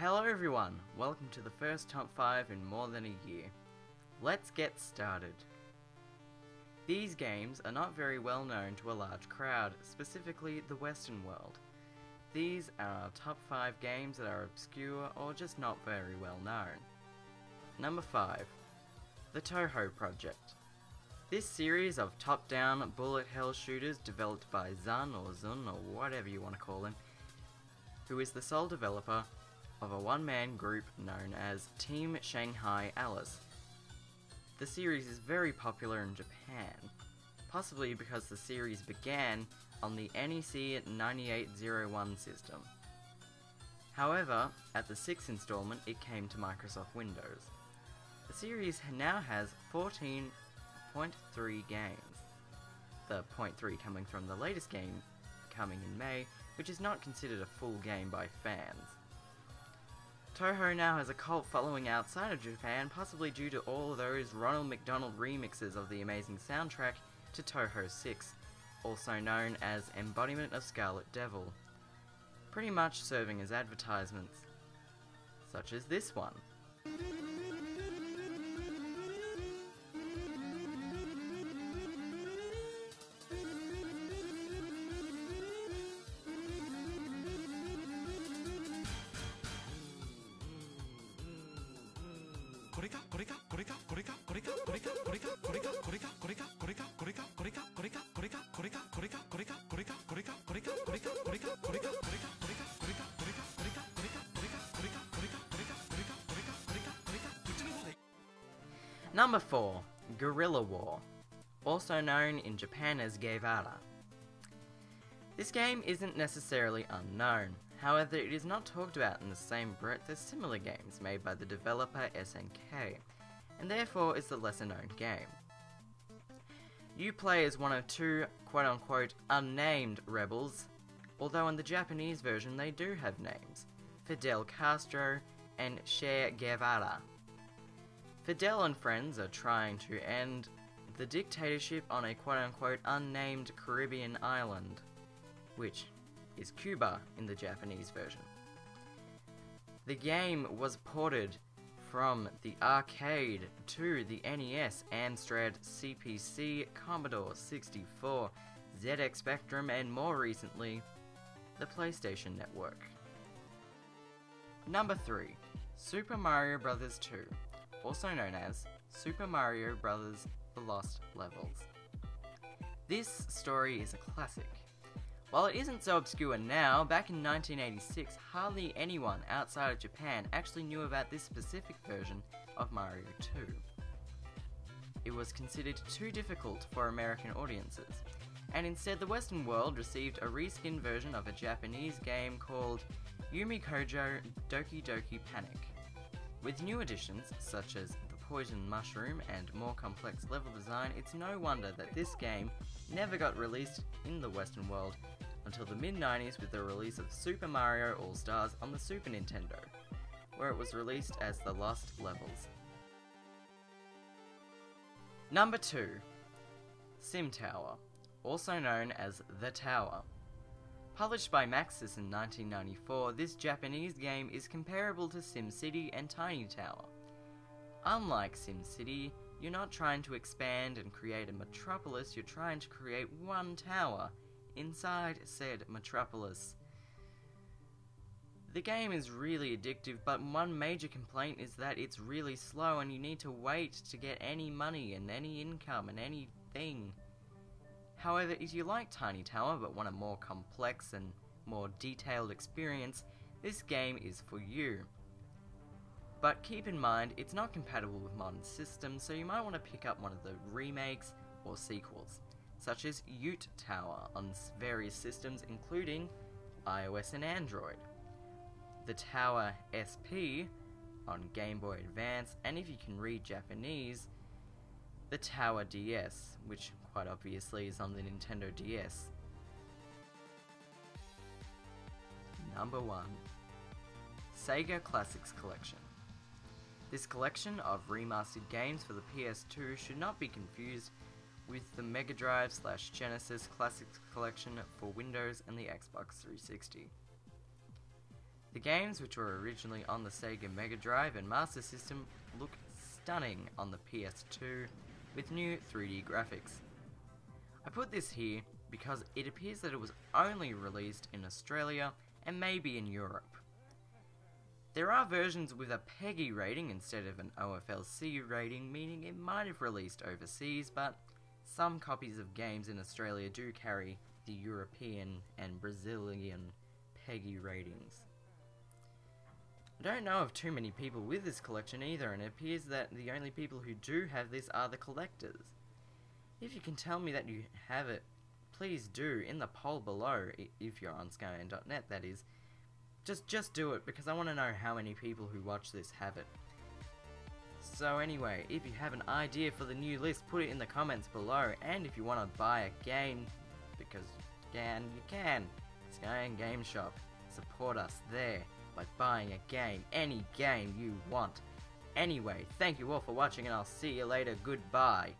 Hello everyone, welcome to the first top 5 in more than a year. Let's get started. These games are not very well known to a large crowd, specifically the Western world. These are our top 5 games that are obscure or just not very well known. Number 5. The Touhou Project. This series of top-down bullet hell shooters developed by Zun or whatever you want to call him, who is the sole developer of a one-man group known as Team Shanghai Alice. The series is very popular in Japan, possibly because the series began on the NEC 9801 system. However, at the 6th installment it came to Microsoft Windows. The series now has 14.3 games, the .3 coming from the latest game coming in May, which is not considered a full game by fans. Touhou now has a cult following outside of Japan, possibly due to all those Ronald McDonald remixes of the amazing soundtrack to Touhou 6, also known as Embodiment of Scarlet Devil, pretty much serving as advertisements, such as this one. Number 4. Guerrilla War, also known in Japan as Guerrilla. This game isn't necessarily unknown, however it is not talked about in the same breadth as similar games made by the developer SNK, and therefore is the lesser known game. You play as one of two quote-unquote unnamed rebels, although in the Japanese version they do have names, Fidel Castro and Che Guevara. Fidel and friends are trying to end the dictatorship on a quote-unquote unnamed Caribbean island, which is Cuba in the Japanese version. The game was ported from the arcade to the NES, Amstrad CPC, Commodore 64, ZX Spectrum, and more recently, the PlayStation Network. Number 3. Super Mario Bros. 2, also known as Super Mario Bros. The Lost Levels. This story is a classic. While it isn't so obscure now, back in 1986, hardly anyone outside of Japan actually knew about this specific version of Mario 2. It was considered too difficult for American audiences, and instead the Western world received a reskinned version of a Japanese game called Yumi Kojo Doki Doki Panic. With new additions, such as the poison mushroom and more complex level design, it's no wonder that this game never got released in the Western world until the mid-90s with the release of Super Mario All-Stars on the Super Nintendo, where it was released as The Lost Levels. Number 2. Sim Tower, also known as The Tower. Published by Maxis in 1994, this Japanese game is comparable to SimCity and Tiny Tower. Unlike SimCity, you're not trying to expand and create a metropolis, you're trying to create one tower inside said metropolis. The game is really addictive, but one major complaint is that it's really slow and you need to wait to get any money and any income and anything. However, if you like Tiny Tower but want a more complex and more detailed experience, this game is for you. But keep in mind, it's not compatible with modern systems, so you might want to pick up one of the remakes or sequels, such as Ute Tower on various systems including iOS and Android, the Tower SP on Game Boy Advance, and if you can read Japanese, the Tower DS, which quite obviously is on the Nintendo DS. Number 1. Sega Classics Collection. This collection of remastered games for the PS2 should not be confused with the Mega Drive/Genesis Classics Collection for Windows and the Xbox 360. The games, which were originally on the Sega Mega Drive and Master System, look stunning on the PS2 with new 3D graphics. I put this here because it appears that it was only released in Australia and maybe in Europe. There are versions with a PEGI rating instead of an OFLC rating, meaning it might have released overseas, but some copies of games in Australia do carry the European and Brazilian PEGI ratings. I don't know of too many people with this collection either, and it appears that the only people who do have this are the collectors. If you can tell me that you have it, please do, in the poll below, if you're on Skyman.net that is. Just do it, because I want to know how many people who watch this have it. So anyway, if you have an idea for the new list, put it in the comments below, and if you want to buy a game, because you can, Skyman Game Shop, support us there by buying a game, any game you want. Anyway, thank you all for watching, and I'll see you later. Goodbye.